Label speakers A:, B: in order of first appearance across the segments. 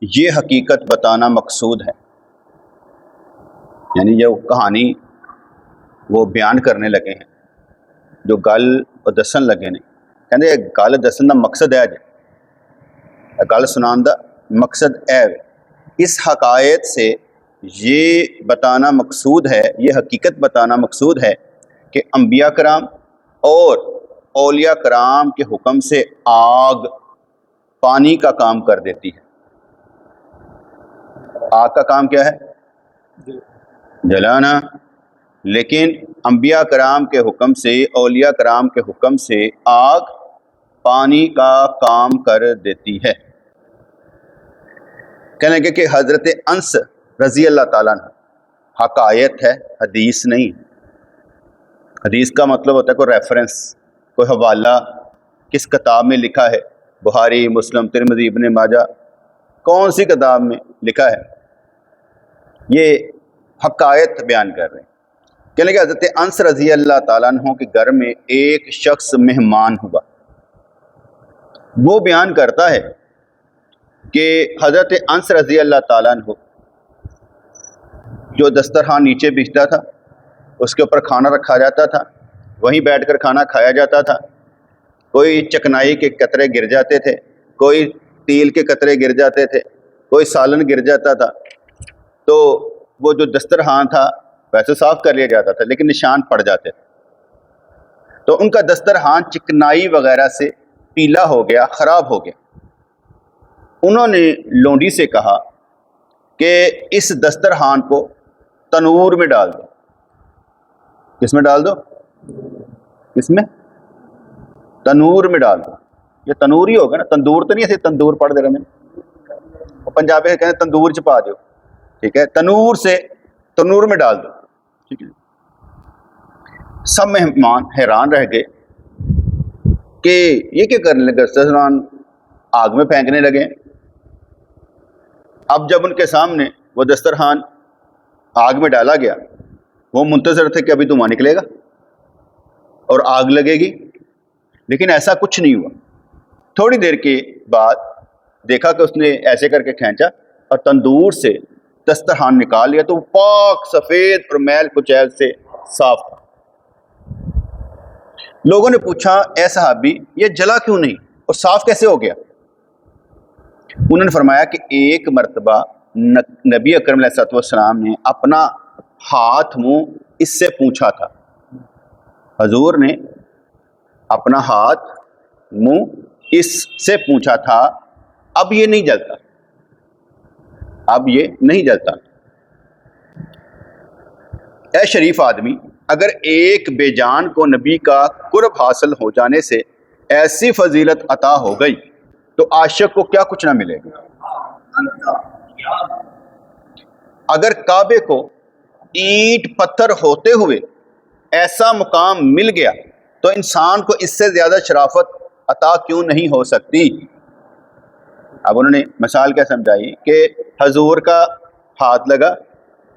A: یہ حقیقت بتانا مقصود ہے. یعنی جو کہانی وہ بیان کرنے لگے ہیں، جو گل دسن لگے نے، کہندے گل دسن دا مقصد ہے، گل سنان دا مقصد ہے. اس حقائق سے یہ بتانا مقصود ہے، یہ حقیقت بتانا مقصود ہے کہ انبیاء کرام اور اولیاء کرام کے حکم سے آگ پانی کا کام کر دیتی ہے. آگ کا کام کیا ہے؟ جلانا. لیکن انبیاء کرام کے حکم سے، اولیاء کرام کے حکم سے آگ پانی کا کام کر دیتی ہے. کہنے لگے کہ حضرت انس رضی اللہ تعالیٰ عنہ، حقائق ہے، حدیث نہیں. حدیث کا مطلب ہوتا ہے کوئی ریفرنس، کوئی حوالہ، کس کتاب میں لکھا ہے، بخاری، مسلم، ترمذی، ابن ماجہ، کون سی کتاب میں لکھا ہے. یہ حقائق بیان کر رہے ہیں. کہنے لگے حضرت انس رضی اللہ تعالیٰ عنہ کے گھر میں ایک شخص مہمان ہوا. وہ بیان کرتا ہے کہ حضرت انس رضی اللہ تعالیٰ عنہ جو دسترخوان نیچے بچھتا تھا، اس کے اوپر کھانا رکھا جاتا تھا، وہیں بیٹھ کر کھانا کھایا جاتا تھا. کوئی چکنائی کے قطرے گر جاتے تھے، کوئی تیل کے قطرے گر جاتے تھے، کوئی سالن گر جاتا تھا، تو وہ جو دسترخوان تھا ویسے صاف کر لیا جاتا تھا، لیکن نشان پڑ جاتے تھے. تو ان کا دسترخوان چکنائی وغیرہ سے پیلا ہو گیا، خراب ہو گیا. انہوں نے لونڈی سے کہا کہ اس دسترخوان کو تنور میں ڈال دو. کس میں ڈال دو؟ کس میں؟ تنور میں ڈال دو. یہ تنور ہی ہوگا نا، تندور تو نہیں ایسے تندور پڑھ دے رہے ہیں، پنجابی کہتے ہیں تندور چ پا دو. ٹھیک ہے، تنور سے تنور میں ڈال دو. ٹھیک ہے. سب مہمان حیران رہ گئے کہ یہ کیا کرنے لگے، دسترخوان آگ میں پھینکنے لگے. اب جب ان کے سامنے وہ دسترخوان آگ میں ڈالا گیا، وہ منتظر تھے کہ ابھی دھواں نکلے گا اور آگ لگے گی، لیکن ایسا کچھ نہیں ہوا. تھوڑی دیر کے بعد دیکھا کہ اس نے ایسے کر کے کھینچا اور تندور سے دسترخوان نکال لیا، تو وہ پاک سفید اور میل کچیل سے صاف تھا. لوگوں نے پوچھا اے صحابی یہ جلا کیوں نہیں اور صاف کیسے ہو گیا؟ انہوں نے فرمایا کہ ایک مرتبہ نبی اکرم علیہ الصلوۃ والسلام نے اپنا ہاتھ منہ اس سے پوچھا تھا. حضور نے اپنا ہاتھ منہ اس سے پوچھا تھا، اب یہ نہیں جلتا، اب یہ نہیں جلتا. اے شریف آدمی، اگر ایک بے جان کو نبی کا قرب حاصل ہو جانے سے ایسی فضیلت عطا ہو گئی تو عاشق کو کیا کچھ نہ ملے گا. اگر کعبے کو اینٹ پتھر ہوتے ہوئے ایسا مقام مل گیا تو انسان کو اس سے زیادہ شرافت عطا کیوں نہیں ہو سکتی. اب انہوں نے مثال کیا سمجھائی کہ حضور کا ہاتھ لگا،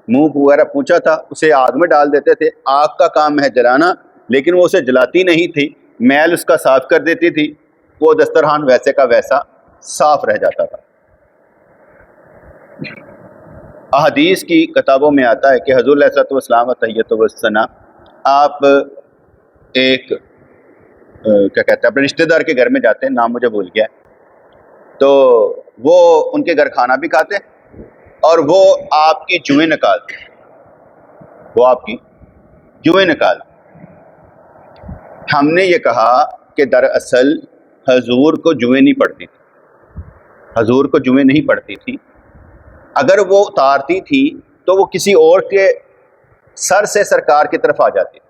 A: منہ وغیرہ پوچھا تھا، اسے آگ میں ڈال دیتے تھے. آگ کا کام ہے جلانا، لیکن وہ اسے جلاتی نہیں تھی، میل اس کا صاف کر دیتی تھی. وہ دسترخوان ویسے کا ویسا صاف رہ جاتا تھا. احادیث کی کتابوں میں آتا ہے کہ حضور علیہ الصلوۃ والسلام تحیۃ والثناء، آپ ایک کیا کہتے ہیں اپنے رشتہ دار کے گھر میں جاتے ہیں، نام مجھے بھول گیا، تو وہ ان کے گھر کھانا بھی کھاتے اور وہ آپ کی جوئیں نکالتے، وہ آپ کی جوئیں نکالتے. ہم نے یہ کہا کہ دراصل حضور کو جوئیں نہیں پڑتی تھی، حضور کو جوئیں نہیں پڑتی تھی. اگر وہ اتارتی تھی تو وہ کسی اور کے سر سے سرکار کی طرف آ جاتی تھی.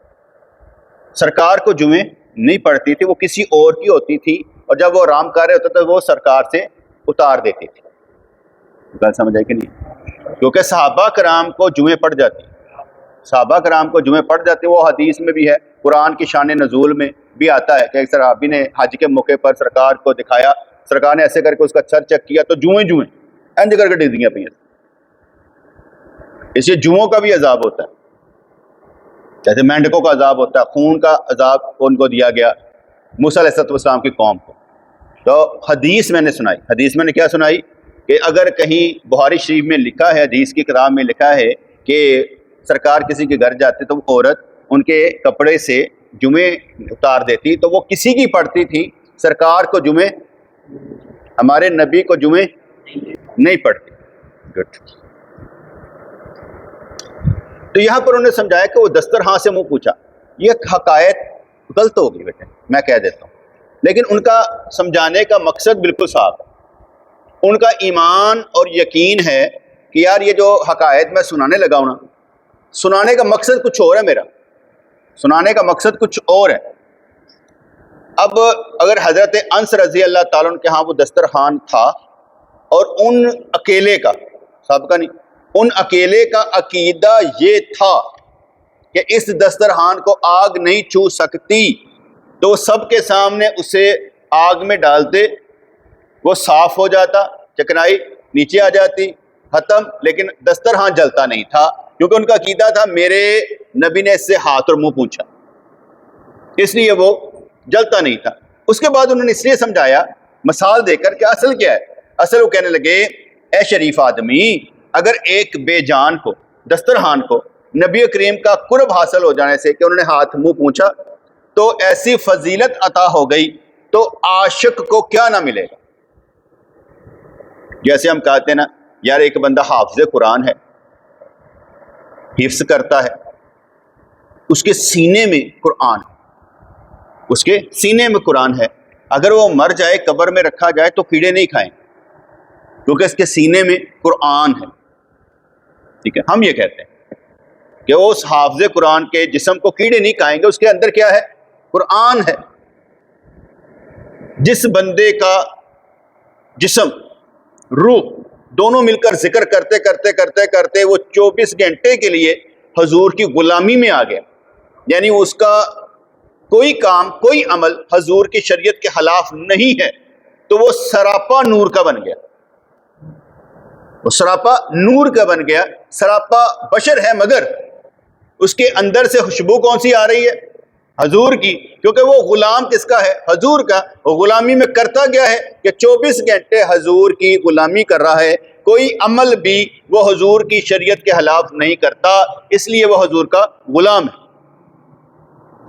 A: سرکار کو جوئیں نہیں پڑتی تھی، وہ کسی اور کی ہوتی تھی، اور جب وہ آرام کر رہے ہوتے تو وہ سرکار سے اتار دیتی تھی. بات سمجھ آئی کہ نہیں؟ کیونکہ صحابہ کرام کو جوئیں پڑ جاتی، صحابہ کرام کو جوئیں پڑ جاتی. وہ حدیث میں بھی ہے، قرآن کی شان نزول میں بھی آتا ہے کہ ایک صحابی نے حج کے موقع پر سرکار کو دکھایا، سرکار نے ایسے کر کے اس کا سر چیک کیا تو جوئیں انج کر کے ڈگیاں پہ. اس لیے جوؤں کا بھی عذاب ہوتا ہے، جیسے مینڈکوں کا عذاب ہوتا ہے، خون کا عذاب ان کو دیا گیا موسیٰ علیہ السلام کی قوم کو. تو حدیث میں نے سنائی، حدیث میں نے کیا سنائی کہ اگر کہیں بخاری شریف میں لکھا ہے، حدیث کی کتاب میں لکھا ہے کہ سرکار کسی کے گھر جاتے تو وہ عورت ان کے کپڑے سے جمعے اتار دیتی تو وہ کسی کی پڑھتی تھی، سرکار کو جمعے، ہمارے نبی کو جمعے نہیں پڑھتی. گڈ. تو یہاں پر انہوں نے سمجھایا کہ وہ دسترخوان سے منہ پوچھا. یہ حقائق غلط ہوگی بیٹے، میں کہہ دیتا ہوں، لیکن ان کا سمجھانے کا مقصد بالکل صاف ہے. ان کا ایمان اور یقین ہے کہ یار یہ جو حقائق میں سنانے لگا ہوں نا، سنانے کا مقصد کچھ اور ہے، میرا سنانے کا مقصد کچھ اور ہے. اب اگر حضرت انس رضی اللہ تعالیٰ عنہ کے ہاں وہ دسترخوان تھا اور ان اکیلے کا، سب کا نہیں، ان اکیلے کا عقیدہ یہ تھا کہ اس دسترخوان کو آگ نہیں چھو سکتی، تو وہ سب کے سامنے اسے آگ میں ڈالتے، وہ صاف ہو جاتا، چکنائی نیچے آ جاتی، ختم. لیکن دسترخوان جلتا نہیں تھا کیونکہ ان کا عقیدہ تھا میرے نبی نے اس سے ہاتھ اور منہ پوچھا، اس لیے وہ جلتا نہیں تھا. اس کے بعد انہوں نے اس لیے سمجھایا مثال دے کر کہ اصل کیا ہے. اصل وہ کہنے لگے اے شریف آدمی، اگر ایک بے جان کو، دسترخوان کو، نبی کریم کا قرب حاصل ہو جانے سے کہ انہوں نے ہاتھ منہ پوچھا تو ایسی فضیلت عطا ہو گئی تو عاشق کو کیا نہ ملے گا. جیسے ہم کہتے ہیں نا یار ایک بندہ حافظ قرآن ہے، حفظ کرتا ہے، اس کے سینے میں قرآن ہے، اس کے سینے میں قرآن ہے، اگر وہ مر جائے قبر میں رکھا جائے تو کیڑے نہیں کھائیں کیونکہ اس کے سینے میں قرآن ہے. ٹھیک ہے، ہم یہ کہتے ہیں کہ اس حافظ قرآن کے جسم کو کیڑے نہیں کھائیں گے، اس کے اندر کیا ہے؟ قرآن ہے. جس بندے کا جسم، روح دونوں مل کر ذکر کرتے کرتے کرتے کرتے وہ 24 گھنٹے کے لیے حضور کی غلامی میں آ گیا، یعنی اس کا کوئی کام، کوئی عمل حضور کی شریعت کے خلاف نہیں ہے، تو وہ سراپا نور کا بن گیا، وہ سراپا نور کا بن گیا. سراپا بشر ہے مگر اس کے اندر سے خوشبو کون سی آ رہی ہے؟ حضور کی، کیونکہ وہ غلام کس کا ہے؟ حضور کا. وہ غلامی میں کرتا کیا ہے کہ 24 گھنٹے حضور کی غلامی کر رہا ہے، کوئی عمل بھی وہ حضور کی شریعت کے خلاف نہیں کرتا، اس لیے وہ حضور کا غلام ہے.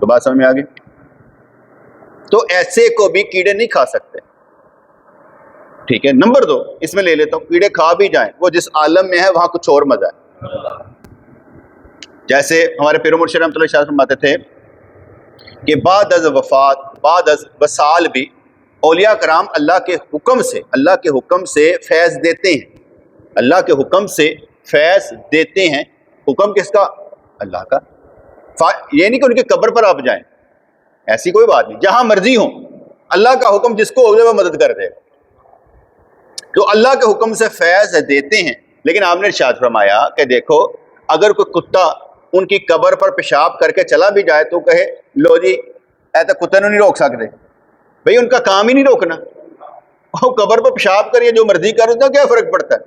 A: تو بات سمجھ میں آ گئی؟ تو ایسے کو بھی کیڑے نہیں کھا سکتے. ٹھیک ہے. نمبر 2 اس میں لے لیتا ہوں، کیڑے کھا بھی جائیں، وہ جس عالم میں ہے وہاں کچھ اور مزہ ہے. جیسے ہمارے پیر و مرشد رحمۃ اللہ علیہ فرماتے تھے کہ بعد از وفات، بعد از وصال بھی اولیاء کرام اللہ کے حکم سے فیض دیتے ہیں، اللہ کے حکم سے فیض دیتے ہیں. حکم کس کا؟ اللہ کا. یہ نہیں کہ ان کی قبر پر آپ جائیں، ایسی کوئی بات نہیں، جہاں مرضی ہوں اللہ کا حکم جس کو ہو جائے وہ مدد کر دے. تو اللہ کے حکم سے فیض دیتے ہیں. لیکن آپ نے ارشاد فرمایا کہ دیکھو اگر کوئی کتا ان کی قبر پر پیشاب کر کے چلا بھی جائے تو کہے لو جی ایسا کتے نے نہیں روک سکتے. بھئی ان کا کام ہی نہیں روکنا، وہ قبر پر پیشاب کریے جو مرضی کر، اس کا کیا فرق پڑتا ہے؟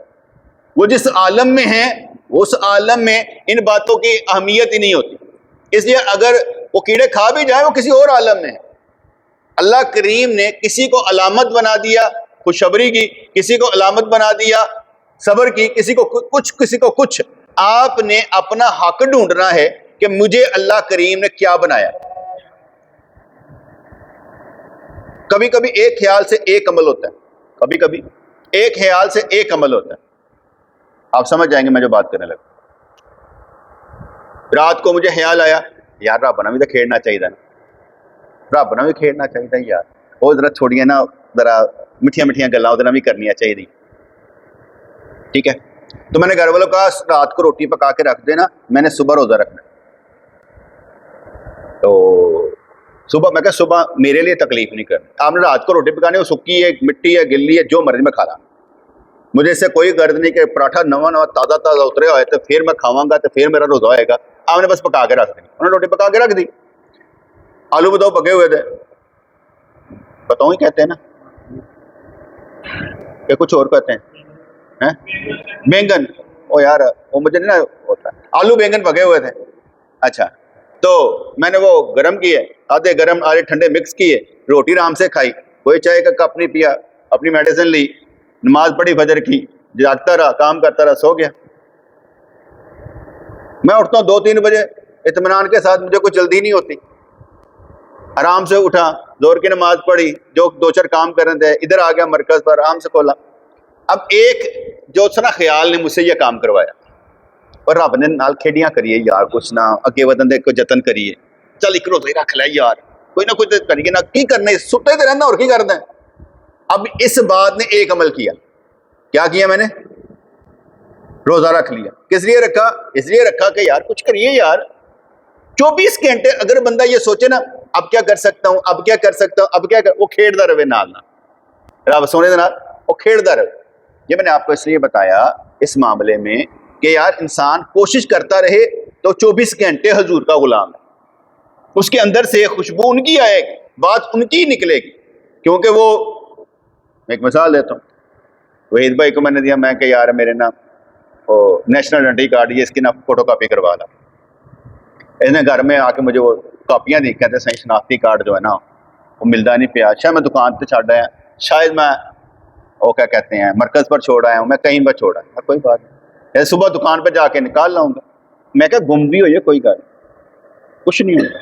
A: وہ جس عالم میں ہیں اس عالم میں ان باتوں کی اہمیت ہی نہیں ہوتی. اس لیے اگر وہ کیڑے کھا بھی جائیں وہ کسی اور عالم میں ہے. اللہ کریم نے کسی کو علامت بنا دیا خوشخبری کی، کسی کو علامت بنا دیا صبر کی، کسی کو کچھ کسی کو کچھ. آپ نے اپنا حق ڈھونڈنا ہے کہ مجھے اللہ کریم نے کیا بنایا. کبھی کبھی ایک خیال سے ایک عمل ہوتا ہے، کبھی کبھی ایک خیال سے ایک عمل ہوتا ہے. آپ سمجھ جائیں گے میں جو بات کرنے لگا. رات کو مجھے خیال آیا یار رب نے بھی تو کھیلنا چاہیے نا، رب نے بھی کھیلنا چاہیے یار، وہ ذرا چھوڑیے نا، ذرا میٹھیاں میٹھیاں گلاں ادھر بھی کرنی چاہیے. ٹھیک ہے. تو میں نے گھر والوں کہا رات کو روٹی پکا کے رکھ دینا، میں نے صبح روزہ رکھنا. تو صبح میں کہا صبح میرے لیے تکلیف نہیں کرنی، آپ نے رات کو روٹی پکانی، وہ سکی ہے، مٹی ہے، گلی ہے، جو مرضی میں کھا رہا، مجھے اس سے کوئی غرض نہیں کہ پراٹھا نواں تازہ تازہ اترے ہوئے تو پھر میں کھاواں گا تو پھر میرا روزہ ہوئے گا. آپ نے بس پکا کے رکھ دی. انہوں نے روٹی پکا کے رکھ دی. آلو بتاؤ پکے ہوئے تھے، بتاؤں ہی کہتے ہیں نا کہ کچھ اور کہتے ہیں، بینگن، او یار وہ مجھے نہیں نا ہوتا، آلو بینگن پکے ہوئے تھے. اچھا تو میں نے وہ گرم کیے، آدھے گرم آدھے ٹھنڈے مکس کیے، روٹی آرام سے کھائی، کوئی چائے کا کپ نہیں پیا، اپنی میڈیسن لی، نماز پڑھی فجر کی، جاگتا رہا، کام کرتا رہا، سو گیا۔ میں اٹھتا ہوں 2-3 بجے اطمینان کے ساتھ، مجھے کوئی جلدی نہیں ہوتی، آرام سے اٹھا، ظہر کی نماز پڑھی، جو 2-4 کام کرنے تھے، ادھر آ گیا مرکز پر، آرام سے کھولا۔ اب ایک جو سنا خیال نے مجھ سے یہ کام کروایا، اور رب نے نال کھیڑیاں کریے یار، کچھ نہ اگے ودن دے کو جتن کریے، چل ایک روزے رکھ لے یار، کوئی نہ کوئی کریے نہ، کی کرنے ستے تو رہنا اور کی کرنا ہے۔ اب اس بات نے ایک عمل کیا، کیا کیا میں نے؟ روزہ رکھ لیا۔ کس لیے رکھا؟ اس لیے رکھا کہ یار کچھ کریے یار۔ 24 گھنٹے اگر بندہ یہ سوچے نا اب کیا کر سکتا ہوں، اب کیا کر سکتا ہوں، اب کیا کر، وہ کھیڑتا رہے نال نال، رب سونے دے نال وہ کھیڑتا رہے۔ یہ میں نے آپ کو اس لیے بتایا اس معاملے میں کہ یار انسان کوشش کرتا رہے تو 24 گھنٹے حضور کا غلام ہے، اس کے اندر سے خوشبو ان کی آئے گی، بات ان کی نکلے گی، کیونکہ وہ، ایک مثال دیتا ہوں، وحید بھائی کو میں نے دیا، میں کہ یار میرے نا نیشنل آئیڈینٹی کارڈ یہ اس کی نا فوٹو کاپی کروا لا۔ اس نے گھر میں آ کے مجھے وہ کاپیاں دی، کہتے صحیح شناختی کارڈ جو ہے نا وہ ملتا نہیں پیا، شاید میں دکان پہ چھوڑ آیا، شاید میں وہ کیا کہتے ہیں مرکز پر چھوڑ آیا ہوں، میں کہیں پر چھوڑ آیا، کوئی بات نہیں، صبح دکان پہ جا کے نکال لاؤں گا۔ میں کہا گم بھی ہو یہ کوئی گل کچھ نہیں ہوتا،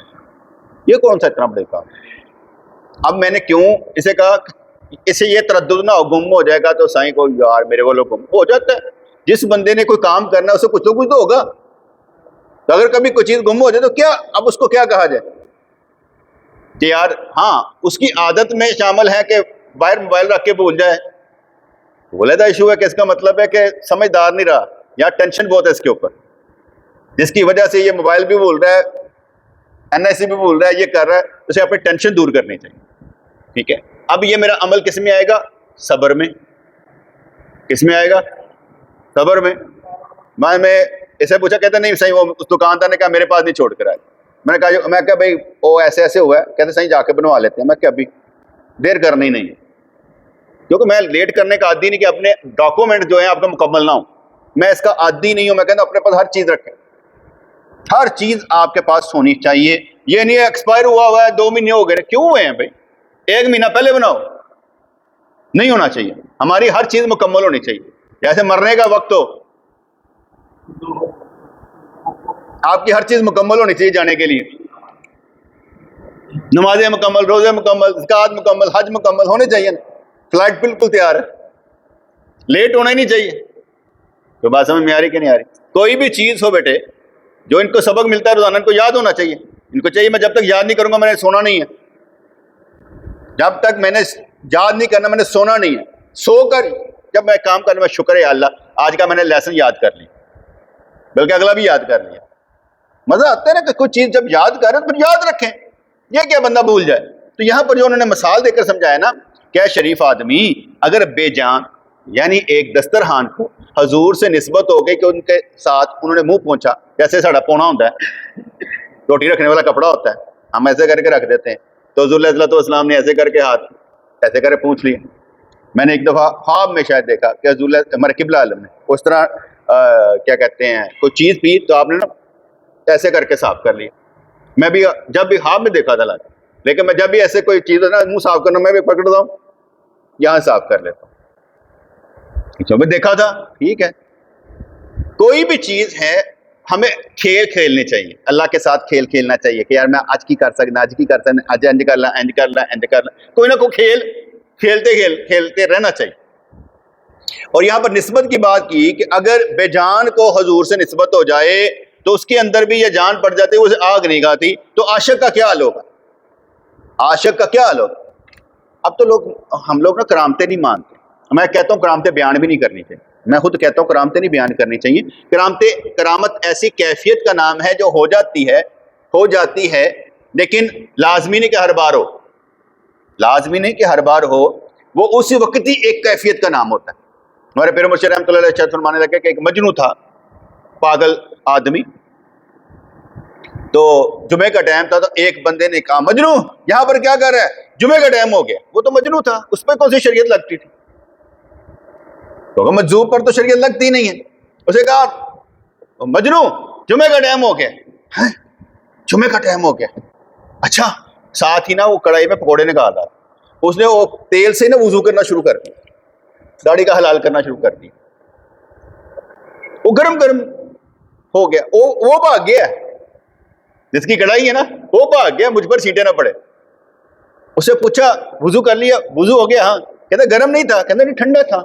A: یہ کون سا اتنا بڑے کام۔ اب میں نے کیوں اسے کہا اسے یہ تردد نہ ہو گم ہو جائے گا تو سائیں کو یار میرے کو گم ہو جاتا ہے، جس بندے نے کوئی کام کرنا ہے اسے کچھ تو ہوگا، تو اگر کبھی کوئی چیز گم ہو جائے تو کیا اب اس کو کیا کہا جائے کہ یار ہاں اس کی عادت میں شامل ہے کہ باہر موبائل رکھ کے بھول جائے، بولے دا ایشو ہے کہ اس کا مطلب ہے کہ سمجھدار نہیں رہا یا ٹینشن بہت ہے اس کے اوپر، جس کی وجہ سے یہ موبائل بھی بھول رہا ہے، NIC بھی بھول رہا ہے، یہ کر رہا ہے، اسے اپنی ٹینشن دور کرنی چاہیے، ٹھیک ہے۔ اب یہ میرا عمل کس میں آئے گا؟ صبر میں۔ کس میں آئے گا؟ صبر میں۔ میں اسے پوچھا، کہتا نہیں صحیح، وہ اس دکاندار نے کہا میرے پاس نہیں چھوڑ کر آئے، میں نے کہا بھائی وہ ایسے ایسے ہوا ہے، کہتے صحیح جا کے بنوا لیتے ہیں، میں کہ ابھی دیر کرنی نہیں ہے، کیونکہ میں لیٹ کرنے کا عادی نہیں کہ اپنے ڈاکومنٹ جو ہیں آپ کا مکمل نہ ہوں، میں اس کا عادی نہیں ہوں، میں کہتا اپنے پاس ہر چیز رکھیں، ہر چیز آپ کے پاس ہونی چاہیے، یہ نہیں ایکسپائر ہوا ہے 2 مہینے ہو گئے، کیوں ہوئے ہیں بھائی 1 مہینہ پہلے بناؤ، نہیں ہونا چاہیے، ہماری ہر چیز مکمل ہونی چاہیے، جیسے مرنے کا وقت ہو آپ کی ہر چیز مکمل ہونی چاہیے جانے کے لیے، نمازیں مکمل، روزے مکمل، زکوٰۃ مکمل، حج مکمل ہونے چاہیے نا، فلائٹ بالکل تیار ہے، لیٹ ہونا ہی نہیں چاہیے۔ تو بات سمجھ میں آ رہی کہ نہیں آ رہی؟ کوئی بھی چیز ہو بیٹے جو ان کو سبق ملتا ہے روزانہ ان کو یاد ہونا چاہیے، ان کو چاہیے میں جب تک یاد نہیں کروں گا میں نے سونا نہیں ہے، جب تک میں نے یاد نہیں کرنا میں نے سونا نہیں ہے، سو کر جب میں کام کرنے میں شکر ہے اللہ آج کا میں نے لیسن یاد کر لی، بلکہ اگلا بھی یاد کر لیا، مزہ آتا ہے نا کہ کوئی چیز جب یاد کریں تو پھر یاد رکھیں، یہ کیا بندہ بھول جائے۔ تو یہاں پر جو انہوں نے مثال دے کر سمجھایا نا، کیا شریف آدمی اگر بے جان یعنی ایک دسترخوان کو حضور سے نسبت ہو گئی کہ ان کے ساتھ انہوں نے منہ پہنچا، جیسے ساڑھا پونا ہوتا ہے، روٹی رکھنے والا کپڑا ہوتا ہے، ہم ایسے کر کے رکھ دیتے ہیں، تو حضور علیہ السلام نے ایسے کر کے ہاتھ ایسے کر کے پوچھ لیا۔ میں نے ایک دفعہ خواب میں شاید دیکھا کہ حضور مرکب عالم نے اس طرح کیا کہتے ہیں کوئی چیز پی تو آپ نے نا ایسے کر کے صاف کر لیا، میں بھی جب بھی خواب میں دیکھا تھا لیکن میں جب بھی ایسے کوئی چیز ہے نا منہ صاف کرنا میں بھی پکڑتا ہوں یہاں صاف کر لیتا ہوں، جو میں دیکھا تھا ٹھیک ہے۔ کوئی بھی چیز ہے ہمیں کھیل کھیلنے چاہیے، اللہ کے ساتھ کھیل کھیلنا چاہیے کہ یار میں آج کی کر سکتا، آج کی کر سکتا، آج انج کر لا، انج کر لا، انج کر لا، کوئی نہ کوئی کھیل کھیلتے رہنا چاہیے۔ اور یہاں پر نسبت کی بات کی کہ اگر بے جان کو حضور سے نسبت ہو جائے تو اس کے اندر بھی یہ جان پڑ جاتی ہے، اسے آگ نہیں گاتی، تو عاشق کا کیا حال ہوگا؟ عاشق کا کیا حال ہوگا؟ اب تو ہم لوگ نا کرامتیں نہیں مانتے، میں کہتا ہوں کرامتیں بیان بھی نہیں کرنی چاہیے، میں خود کہتا ہوں کرامتیں نہیں بیان کرنی چاہیے۔ کرامت ایسی کیفیت کا نام ہے جو ہو جاتی ہے لیکن لازمی نہیں کہ ہر بار ہو، لازمی نہیں کہ ہر بار ہو، وہ اسی وقت ہی ایک کیفیت کا نام ہوتا ہے۔ ہمارے پیر مرشد رحمۃ اللہ علیہ فرمانے لگے کہ ایک مجنوں تھا، پاگل آدمی، تو جمعے کا ٹائم تھا تو ایک بندے نے کہا مجنوں یہاں پر کیا کر رہا ہے؟ جمعے کا ٹائم ہو گیا۔ وہ تو مجنوں تھا، اس پہ کون سی شریعت لگتی تھی؟ تو مجذوب پر تو شریعت لگتی نہیں ہے۔ اسے کہا مجنوں جمعے کا ٹائم ہو گیا۔ جمعے کا ٹائم ہو گیا، اچھا۔ ساتھ ہی نا وہ کڑھائی میں پکوڑے نکالا، اس نے وہ تیل سے نا وضو کرنا شروع کر دیا، داڑھی کا حلال کرنا شروع کر دی. وہ گرم گرم ہو گیا, وہ بھاگ گیا, جس کی کڑھائی ہے نا وہ بھاگ گیا, مجھ پر سینٹیں نہ پڑے. اسے پوچھا وضو کر لیا؟ وضو ہو گیا. ہاں. کہتا گرم نہیں تھا. کہتا نہیں ٹھنڈا تھا.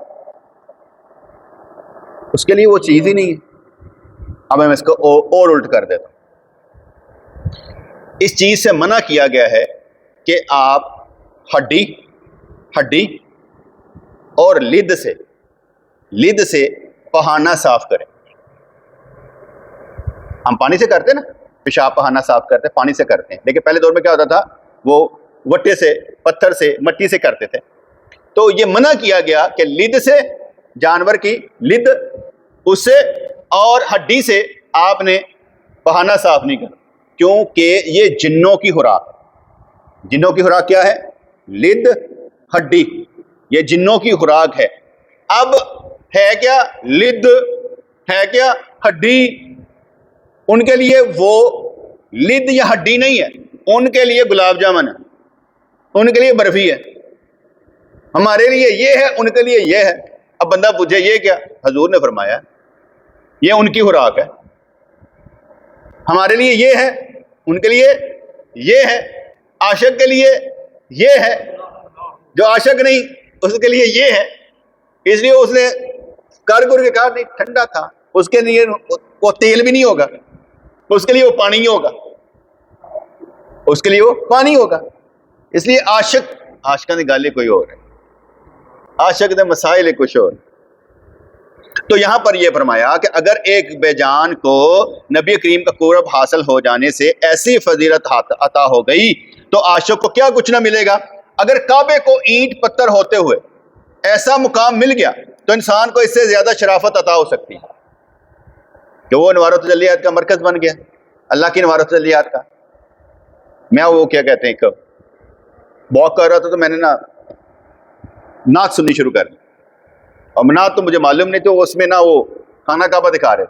A: اس کے لیے وہ چیز ہی نہیں ہے. اب میں اس کو اور الٹ کر دیتا ہوں. اس چیز سے منع کیا گیا ہے کہ آپ ہڈی اور لد سے پہانا صاف کریں. ہم پانی سے کرتے نا, پیشاب پہانا صاف کرتے پانی سے کرتے ہیں, لیکن پہلے دور میں کیا ہوتا تھا, وہ وٹے سے, پتھر سے, مٹی سے کرتے تھے. تو یہ منع کیا گیا کہ لد سے, جانور کی لد, اس سے اور ہڈی سے آپ نے پہانا صاف نہیں کرنا, کیونکہ یہ جنوں کی خوراک. جنوں کی خوراک کیا ہے؟ لد, ہڈی, یہ جنوں کی خوراک ہے. اب ہے کیا لد, ہے کیا ہڈی. ان کے لیے وہ لد یا ہڈی نہیں ہے, ان کے لیے گلاب جامن ہے, ان کے لیے برفی ہے. ہمارے لیے یہ ہے, ان کے لیے یہ ہے. اب بندہ پوچھے یہ کیا؟ حضور نے فرمایا یہ ان کی خوراک ہے. ہمارے لیے یہ ہے, ان کے لیے یہ ہے. عاشق کے لیے یہ ہے, جو عاشق نہیں اس کے لیے یہ ہے. اس لیے اس نے کر کے کہا نہیں ٹھنڈا تھا, اس کے لیے وہ تیل بھی نہیں ہوگا, اس کے لیے وہ پانی ہی ہوگا, اس کے لیے وہ پانی ہوگا. اس لیے عاشقوں کی گل کوئی اور ہے, عاشق کے مسائل کچھ اور. تو یہاں پر یہ فرمایا کہ اگر ایک بے جان کو نبی کریم کا قرب حاصل ہو جانے سے ایسی فضیلت عطا ہو گئی تو عاشق کو کیا کچھ نہ ملے گا. اگر کعبے کو اینٹ پتھر ہوتے ہوئے ایسا مقام مل گیا تو انسان کو اس سے زیادہ شرافت عطا ہو سکتی ہے کہ وہ انوار التجلیات کا مرکز بن گیا, اللہ کی انوار التجلیات کا. میں وہ کیا کہتے ہیں, واک کر رہا تھا تو میں نے نعت سننی شروع کر دی, اور نعت تو مجھے معلوم نہیں تو اس میں وہ خانہ کعبہ دکھا رہے.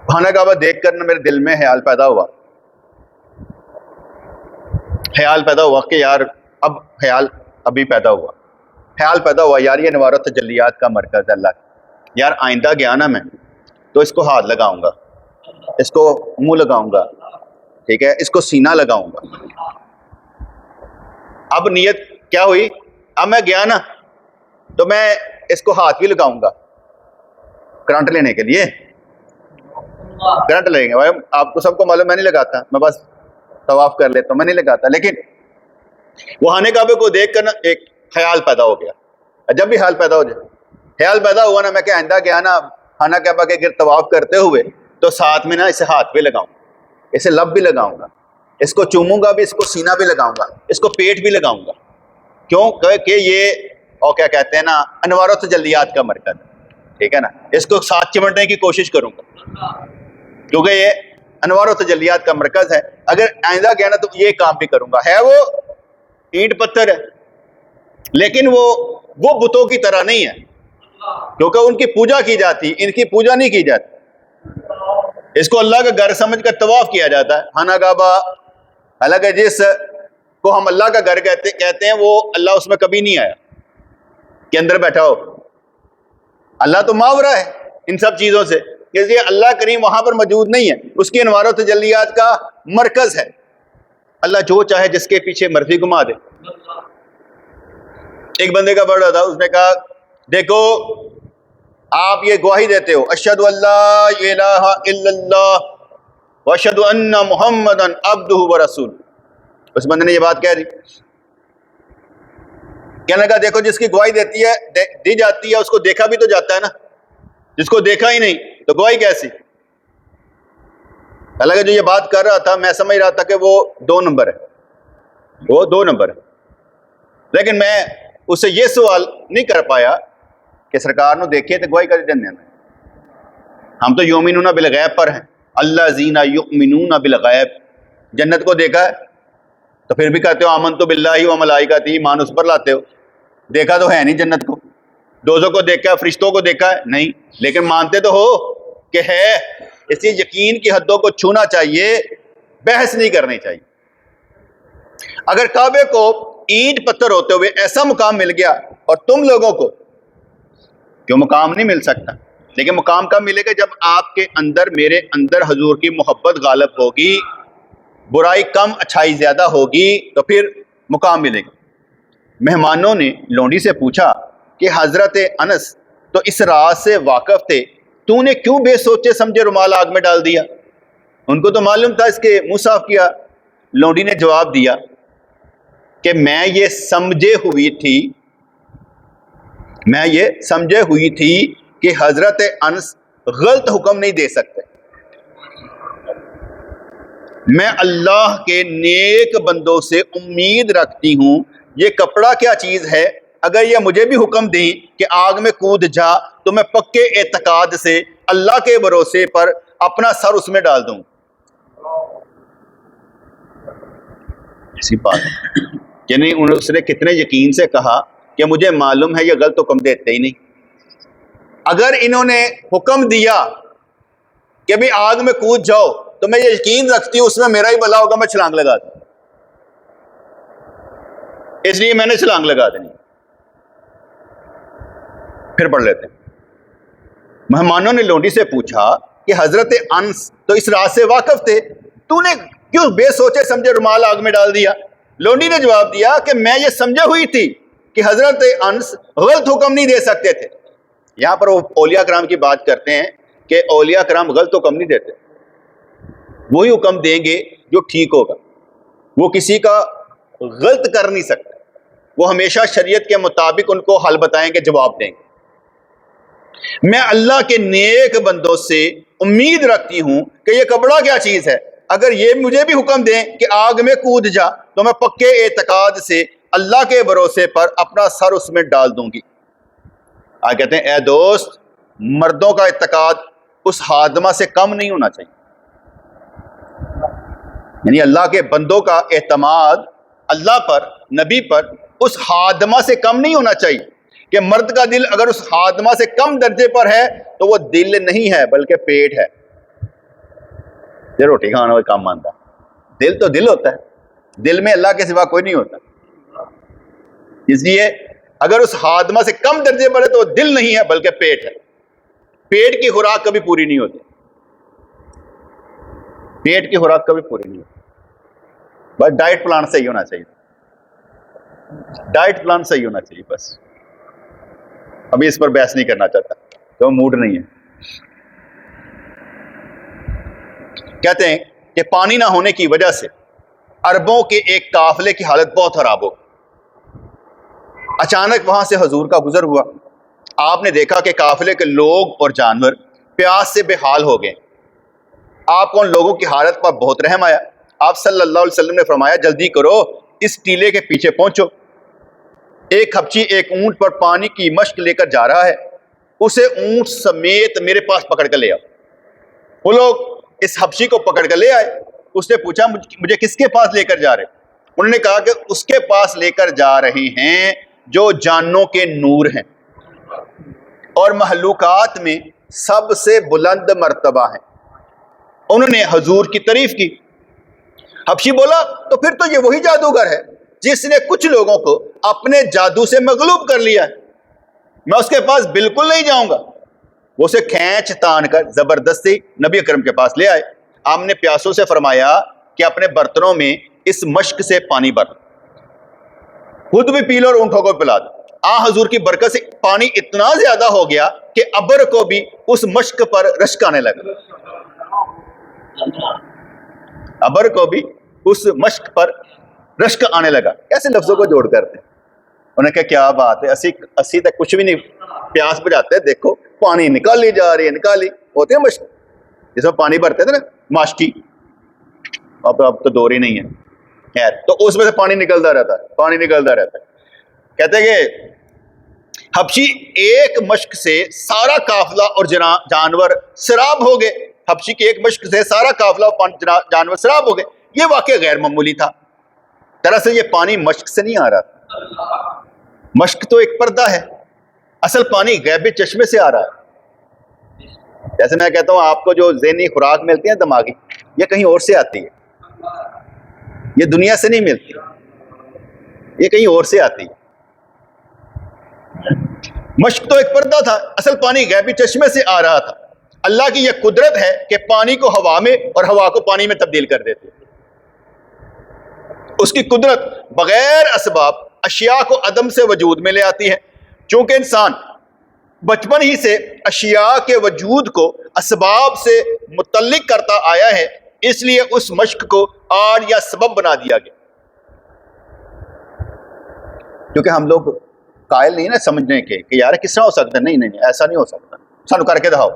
A: خانہ کعبہ دیکھ کر میرے دل میں خیال پیدا ہوا کہ یار ابھی پیدا ہوا یار یہ انوار التجلیات کا مرکز ہے اللہ کا. یار آئندہ گیا نا میں تو اس کو ہاتھ لگاؤں گا, اس کو منہ لگاؤں گا, ٹھیک ہے, اس کو سینہ لگاؤں گا. اب نیت کیا ہوئی, اب میں گیا نا تو میں اس کو ہاتھ بھی لگاؤں گا کرنٹ لینے کے لیے. کرنٹ لیں گے, آپ کو سب کو معلوم, میں نہیں لگاتا, میں بس طواف کر لیتا ہوں, میں نہیں لگاتا. لیکن وہ خانہ کعبے کو دیکھ کر نا ایک خیال پیدا ہو گیا. جب بھی خیال پیدا ہو جائے, خیال پیدا ہوا نا, میں کہ آئندہ گیا نا خانہ کعبہ کے گرد طواف کرتے ہوئے تو ساتھ میں نا اسے ہاتھ بھی لگاؤں گا, اسے لب بھی لگاؤں گا, اس کو چوموں گا بھی, اس کو سینہ بھی لگاؤں گا, اس کو پیٹ بھی لگاؤں گا. کیوں کہ یہ اور کیا کہتے ہیں نا انوار التجلیات کا مرکز ہے, ٹھیک ہے نا. اس کو ساتھ چمٹنے کی کوشش کروں گا کیونکہ یہ انوار التجلیات کا مرکز ہے. اگر آئندہ گیا نا تو یہ کام بھی کروں گا. ہے وہ اینٹ پتھر ہے لیکن وہ بتوں کی طرح نہیں ہے, کیونکہ ان کی پوجا کی جاتی, ان کی پوجا نہیں کی جاتی. اس کو اللہ کا گھر سمجھ کر طواف کیا جاتا ہے. خانہ کعبہ حالانکہ جس کو ہم اللہ کا گھر کہتے ہیں وہ اللہ اس میں کبھی نہیں آیا کہ اندر بیٹھا ہو. اللہ تو ماورا ہے ان سب چیزوں سے, اس لیے اللہ کریم وہاں پر موجود نہیں ہے. اس کی انوار و تجلیات کا مرکز ہے. اللہ جو چاہے جس کے پیچھے مرضی گھما دے. ایک بندے کا بڑا تھا, اس نے کہا دیکھو آپ یہ گواہی دیتے ہو اشہد ان لا الہ الا اللہ واشہد ان محمدا عبدہ ورسولہ. اس بندے نے یہ بات کہہ دی. کہنے لگا دیکھو جس کی گواہی دی جاتی ہے اس کو دیکھا بھی تو جاتا ہے نا, جس کو دیکھا ہی نہیں تو گواہی کیسی. حالانکہ جو یہ بات کر رہا تھا میں سمجھ رہا تھا کہ وہ 2 نمبر ہے, وہ 2 نمبر ہے. لیکن میں اس سے یہ سوال نہیں کر پایا کہ سرکار نے دیکھے تو گواہی کر دینے میں. ہم تو یؤمنون بالغیب پر ہیں. الذین یؤمنون بالغیب, جنت کو دیکھا ہے تو پھر بھی کہتے ہو آمنت باللہ و ملائکتہ, ایمان اس پر لاتے ہو. دیکھا تو ہے نہیں جنت کو. دوزخ کو دیکھا ہے, فرشتوں کو دیکھا ہے نہیں, لیکن مانتے تو ہو کہ ہے. اس لیے یقین کی حدوں کو چھونا چاہیے, بحث نہیں کرنی چاہیے. اگر کعبے کو اینٹ پتھر ہوتے ہوئے ایسا مقام مل گیا اور تم لوگوں کو کیوں مقام نہیں مل سکتا؟ لیکن مقام کب ملے گا؟ جب آپ کے اندر میرے اندر حضور کی محبت غالب ہوگی، برائی کم اچھائی زیادہ ہوگی، تو پھر مقام ملے گا۔ مہمانوں نے لونڈی سے پوچھا کہ حضرت انس تو اس راز سے واقف تھے، تو نے کیوں بے سوچے سمجھے رومال آگ میں ڈال دیا؟ ان کو تو معلوم تھا اس کے منہ صاف کیا۔ لونڈی نے جواب دیا کہ میں یہ سمجھے ہوئی تھی کہ حضرت انس غلط حکم نہیں دے سکتے۔ میں اللہ کے نیک بندوں سے امید رکھتی ہوں، یہ کپڑا کیا چیز ہے، اگر یہ مجھے بھی حکم دیں کہ آگ میں کود جا تو میں پکے اعتقاد سے اللہ کے بھروسے پر اپنا سر اس میں ڈال دوں۔ اسی بات یعنی اس نے کتنے یقین سے کہا کہ مجھے معلوم ہے یہ غلط حکم دیتے ہی نہیں۔ اگر انہوں نے حکم دیا کہ بھی آگ میں کود جاؤ تو میں یہ یقین رکھتی ہوں اس میں میرا ہی بھلا ہوگا، میں چھلانگ لگا دوں، اس لیے میں نے چھلانگ لگا دینی۔ پھر پڑھ لیتے ہیں۔ مہمانوں نے لونڈی سے پوچھا کہ حضرت انس تو اس راز سے واقف تھے، تو نے کیوں بے سوچے سمجھے رومال آگ میں ڈال دیا؟ لونڈی نے جواب دیا کہ میں یہ سمجھے ہوئی تھی کہ حضرت انس غلط حکم نہیں دے سکتے تھے۔ یہاں پر وہ اولیاء کرام کی بات کرتے ہیں کہ اولیاء کرام غلط حکم نہیں دیتے، وہی حکم دیں گے جو ٹھیک ہوگا، وہ کسی کا غلط کر نہیں سکتے، وہ ہمیشہ شریعت کے مطابق ان کو حل بتائیں گے، جواب دیں گے۔ میں اللہ کے نیک بندوں سے امید رکھتی ہوں کہ یہ کپڑا کیا چیز ہے، اگر یہ مجھے بھی حکم دیں کہ آگ میں کود جا تو میں پکے اعتقاد سے اللہ کے بھروسے پر اپنا سر اس میں ڈال دوں گی۔ آج کہتے ہیں اے دوست، مردوں کا اعتقاد اس خادمہ سے کم نہیں ہونا چاہیے، یعنی اللہ کے بندوں کا اعتماد اللہ پر، نبی پر، اس خادمہ سے کم نہیں ہونا چاہیے کہ مرد کا دل اگر اس خادمہ سے کم درجے پر ہے تو وہ دل نہیں ہے بلکہ پیٹ ہے۔ یہ روٹی کھانا کوئی کام مانتا، دل تو دل ہوتا ہے، دل میں اللہ کے سوا کوئی نہیں ہوتا، اس لیے اگر اس خادمہ سے کم درجے پر ہے تو وہ دل نہیں ہے بلکہ پیٹ ہے۔ پیٹ کی خوراک کبھی پوری نہیں ہوتی، پیٹ کی خوراک کبھی پوری نہیں ہوتی، بس ڈائٹ پلان صحیح ہونا چاہیے، ڈائٹ پلان صحیح ہونا چاہیے بس۔ ابھی اس پر بحث نہیں کرنا چاہتا، تو موڈ نہیں ہے۔ کہتے ہیں کہ پانی نہ ہونے کی وجہ سے عربوں کے ایک قافلے کی حالت بہت خراب ہو، اچانک وہاں سے حضور کا گزر ہوا، آپ نے دیکھا کہ قافلے کے لوگ اور جانور پیاس سے بے حال ہو گئے، آپ کو ان لوگوں کی حالت پر بہت رحم آیا، آپ صلی اللہ علیہ وسلم نے فرمایا جلدی کرو، اس ٹیلے کے پیچھے پہنچو، ایک حبشی ایک اونٹ پر پانی کی مشک لے کر جا رہا ہے، اسے اونٹ سمیت میرے پاس پکڑ کر لے آؤ۔ وہ لوگ اس حبشی کو پکڑ کر لے آئے، اس نے پوچھا مجھے کس کے پاس لے کر جا رہے؟ انہوں نے کہا کہ اس کے پاس لے کر جا رہے ہیں جو جانوں کے نور ہیں اور محلوقات میں سب سے بلند مرتبہ ہیں۔ انہوں نے حضور کی تعریف کی۔ حبشی بولا تو پھر تو یہ وہی جادوگر ہے جس نے کچھ لوگوں کو اپنے جادو سے مغلوب کر لیا ہے، میں اس کے پاس بالکل نہیں جاؤں گا۔ وہ اسے کھینچ تان کر زبردستی نبی اکرم کے پاس لے آئے۔ آپ نے پیاسوں سے فرمایا کہ اپنے برتنوں میں اس مشک سے پانی بھر، خود بھی پی لو اور اونٹوں کو پلا دو۔ حضور کی برکت سے پانی اتنا زیادہ ہو گیا کہ ابر کو بھی اس مشک پر رشک آنے لگا، ابر کو بھی اس مشک پر رشک آنے لگا۔ کیسے لفظوں کو جوڑ کرتے ہیں؟ انہوں نے کہا کیا بات ہے، اسی تک کچھ بھی نہیں، پیاس بجھاتے ہیں، دیکھو پانی نکالی جا رہی ہے، نکالی ہوتے ہیں مشک جس میں پانی بھرتے تھے نا ماشکی، اب تو دور ہی نہیں ہے، خیر تو اس میں سے پانی نکلتا رہتا ہے، پانی نکلتا رہتا ہے۔ کہتے ہیں کہ حبشی ایک مشک سے سارا قافلہ اور جانور سراب ہو گئے، حبشی کی ایک مشک سے سارا قافلہ اور جانور سراب ہو گئے۔ یہ واقعہ غیر معمولی تھا، دراصل یہ پانی مشک سے نہیں آ رہا، مشک تو ایک پردہ ہے، اصل پانی غیب چشمے سے آ رہا ہے۔ جیسے میں کہتا ہوں آپ کو جو ذہنی خوراک ملتی ہے دماغی، یہ کہیں اور سے آتی ہے، یہ دنیا سے نہیں ملتی، یہ کہیں اور سے آتی ہے۔ مشق تو ایک پردہ تھا، اصل پانی غیبی چشمے سے آ رہا تھا۔ اللہ کی یہ قدرت ہے کہ پانی کو ہوا میں اور ہوا کو پانی میں تبدیل کر دیتے۔ اس کی قدرت بغیر اسباب اشیاء کو عدم سے وجود میں لے آتی ہے۔ چونکہ انسان بچپن ہی سے اشیاء کے وجود کو اسباب سے متعلق کرتا آیا ہے، اس لیے اس مشق کو آڑ یا سبب بنا دیا گیا۔ کیونکہ ہم لوگ قائل نہیں نا سمجھنے کے کہ یار کس طرح ہو سکتا ہے، نہیں ایسا نہیں ہو سکتا، سانو کر کے دکھاؤ۔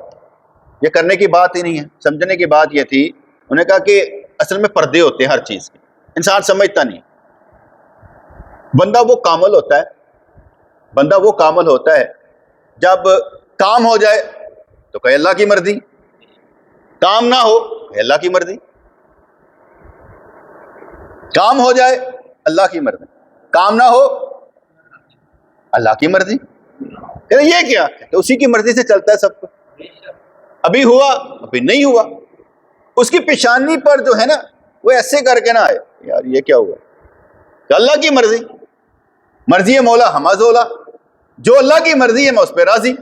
A: یہ کرنے کی بات ہی نہیں ہے، سمجھنے کی بات یہ تھی۔ انہوں نے کہا کہ اصل میں پردے ہوتے ہیں ہر چیز کے، انسان سمجھتا نہیں۔ بندہ وہ کامل ہوتا ہے جب کام ہو جائے تو کہ اللہ کی مرضی، کام نہ ہو کہ اللہ کی مرضی، کام ہو جائے اللہ کی مرضی، کام نہ ہو اللہ کی مرضی۔ یہ کیا کہ اسی کی مرضی سے چلتا ہے سب کچھ، ابھی ہوا ابھی نہیں ہوا۔ اس کی پیشانی پر جو ہے نا وہ ایسے کر کے نہ آئے یار یہ کیا ہوا، کہ اللہ کی مرضی ہے مولا ہما زولا، جو اللہ کی مرضی ہے میں اس پہ راضی،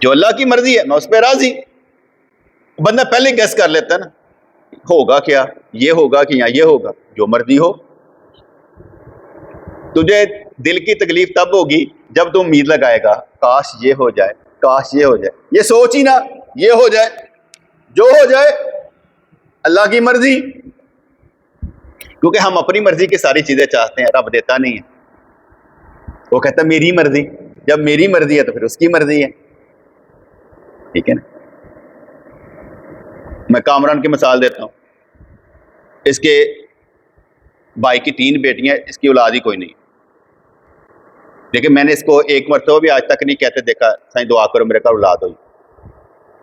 A: جو اللہ کی مرضی ہے میں اس پہ راضی۔ بندہ پہلے گیس کر لیتا ہے نا ہوگا کیا، یہ ہوگا کہ یہ ہوگا، جو مرضی ہو۔ تجھے دل کی تکلیف تب ہوگی جب تم امید لگائے گا کاش یہ ہو جائے، کاش یہ ہو جائے، یہ سوچ ہی نہ یہ ہو جائے، جو ہو جائے اللہ کی مرضی۔ کیونکہ ہم اپنی مرضی کی ساری چیزیں چاہتے ہیں، رب دیتا نہیں ہے، وہ کہتا ہے میری مرضی، جب میری مرضی ہے تو پھر اس کی مرضی ہے، ٹھیک ہے نا۔ میں کامران کی مثال دیتا ہوں، اس کے بھائی کی 3 بیٹیاں، اس کی اولاد ہی کوئی نہیں، لیکن میں نے اس کو ایک مرتبہ بھی آج تک نہیں کہتے دیکھا سائیں دعا کرو میرے گھر اولاد ہوئی،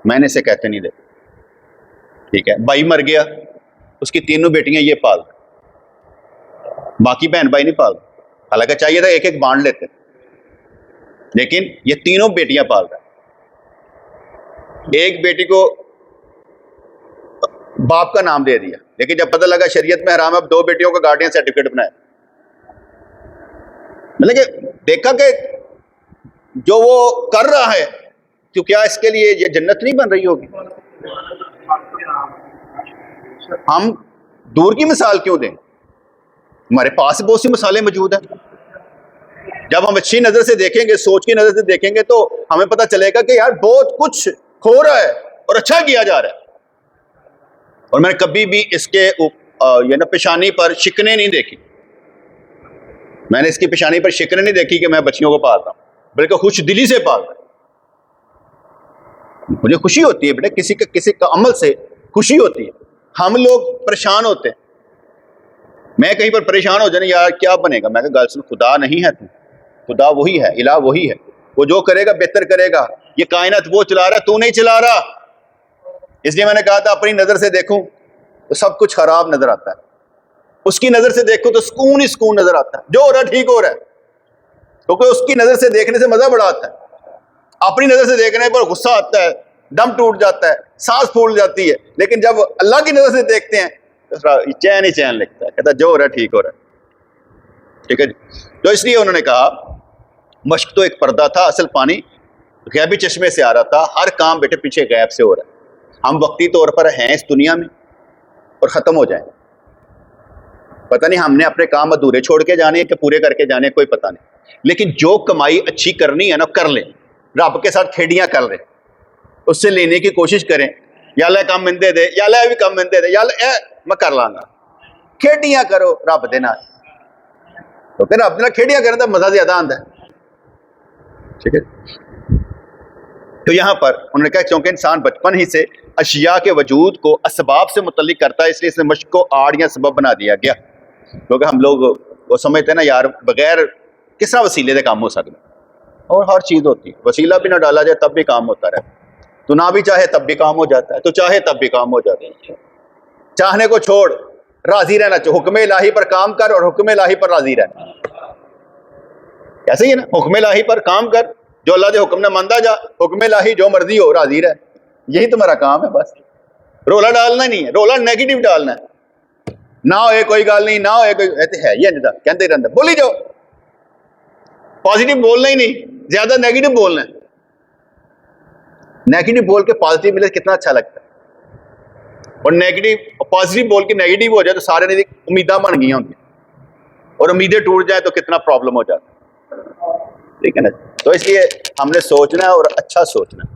A: میں نے اسے کہتے نہیں دیکھا، ٹھیک ہے۔ بھائی مر گیا، اس کی 3 بیٹیاں یہ پال، باقی بہن بھائی نہیں پال، حالانکہ چاہیے تھا ایک ایک بانٹ لیتے، لیکن یہ 3 بیٹیاں پال رہا ہے۔ ایک بیٹی کو باپ کا نام دے دیا، لیکن جب پتہ لگا شریعت میں حرام ہے، اب 2 بیٹیوں کا گارڈین سرٹیفکیٹ بنایا۔ مطلب کہ دیکھا کہ جو وہ کر رہا ہے تو کیا اس کے لیے یہ جنت نہیں بن رہی ہوگی؟ ہم دور کی مثال کیوں دیں، ہمارے پاس بہت سی مثالیں موجود ہیں۔ جب ہم اچھی نظر سے دیکھیں گے، سوچ کی نظر سے دیکھیں گے تو ہمیں پتہ چلے گا کہ یار بہت کچھ ہو رہا ہے اور اچھا کیا جا رہا ہے۔ اور میں نے کبھی بھی اس کے پیشانی پر شکنیں نہیں دیکھی، میں نے اس کی پیشانی پر شکنیں نہیں دیکھی کہ میں بچیوں کو پال رہا ہوں، بلکہ خوش دلی سے پال رہا ہوں۔ مجھے خوشی ہوتی ہے بیٹا، کسی کا عمل سے خوشی ہوتی ہے۔ ہم لوگ پریشان ہوتے ہیں، میں کہیں پر پریشان ہو جانا یار کیا بنے گا، میں کہا گل سن، خدا نہیں ہے تو، خدا وہی ہے، الہ وہی ہے، وہ جو کرے گا بہتر کرے گا۔ یہ کائنات وہ چلا رہا ہے، تو نہیں چلا رہا۔ اس لیے میں نے کہا تھا اپنی نظر سے دیکھوں تو سب کچھ خراب نظر آتا ہے، اس کی نظر سے دیکھوں تو سکون ہی سکون نظر آتا ہے، جو ہو رہا ہے ٹھیک ہو رہا ہے، کیونکہ اس کی نظر سے دیکھنے سے مزہ بڑا آتا ہے۔ اپنی نظر سے دیکھنے پر غصہ آتا ہے، دم ٹوٹ جاتا ہے، سانس پھول جاتی ہے، لیکن جب اللہ کی نظر سے دیکھتے ہیں تو چین ہی چین لگتا ہے، کہتا ہے جو ہو رہا ہے ٹھیک ہو رہا ہے، ٹھیک ہے جی۔ تو اس لیے انہوں نے کہا مشق تو ایک پردہ تھا، اصل پانی غیبی چشمے سے آ رہا تھا، ہر کام بیٹے پیچھے غیب سے ہو رہا ہے۔ ہم وقتی طور پر ہیں اس دنیا میں اور ختم ہو جائیں، پتہ نہیں ہم نے اپنے کام ادھورے چھوڑ کے جانے ہیں کہ پورے کر کے جانے ہیں، کوئی پتہ نہیں، لیکن جو کمائی اچھی کرنی ہے نا کر لیں، رب کے ساتھ کھیڑیاں کر لیں، اس سے لینے کی کوشش کریں، یا اللہ کم مندے دے، یا اللہ بھی کم مندے دے، یا اللہ میں کر لاں گا، کھیڑیاں کرو رب دے نال، تو پھر رب دے نال کھیڑیاں کرنے دا مزہ زیادہ آندا ہے، ٹھیک ہے۔ تو یہاں پر انہوں نے کہا کیونکہ انسان بچپن ہی سے اشیاء کے وجود کو اسباب سے متعلق کرتا ہے، اس لیے اس نے مشق کو آڑ یا سبب بنا دیا گیا۔ کیونکہ ہم لوگ وہ سمجھتے ہیں نا یار بغیر کس طرح وسیلے سے کام ہو سکتا، اور ہر چیز ہوتی ہے، وسیلہ بھی نہ ڈالا جائے تب بھی کام ہوتا رہے، تو نہ بھی چاہے تب بھی کام ہو جاتا ہے، تو چاہے تب بھی کام ہو جاتا ہے۔ چاہنے کو چھوڑ، راضی رہنا چاہو، حکم الہی پر کام کر اور حکم الہی پر راضی رہنا، ایسے ہی ہے نا، حکم الہی پر کام کر، جو اللہ کے حکم نے ماندا جا، حکم الہی جو مرضی ہو راضی رہ، یہی تمہارا کام ہے، بس رولا ڈالنا نہیں ہے، رولا نیگیٹو ڈالنا ہے، نہ ہوئے کوئی گل نہیں، نہ ہوئے کوئی ہے ہی انجدا کہتے رہتا، بولی جاؤ، پازیٹیو بولنا ہی نہیں, زیادہ نیگیٹو بولنا ہے. نیگیٹو بول کے پازیٹیو ملے کتنا اچھا لگتا ہے, اور نیگیٹو پازیٹیو بول کے نیگیٹو ہو جائے تو سارے نے امیدیں بن گئی ہوتی ہیں, اور امیدیں ٹوٹ جائیں تو کتنا پرابلم ہو جاتا ہے. ٹھیک ہے نا. تو اس لیے ہم نے سوچنا ہے اور اچھا سوچنا ہے.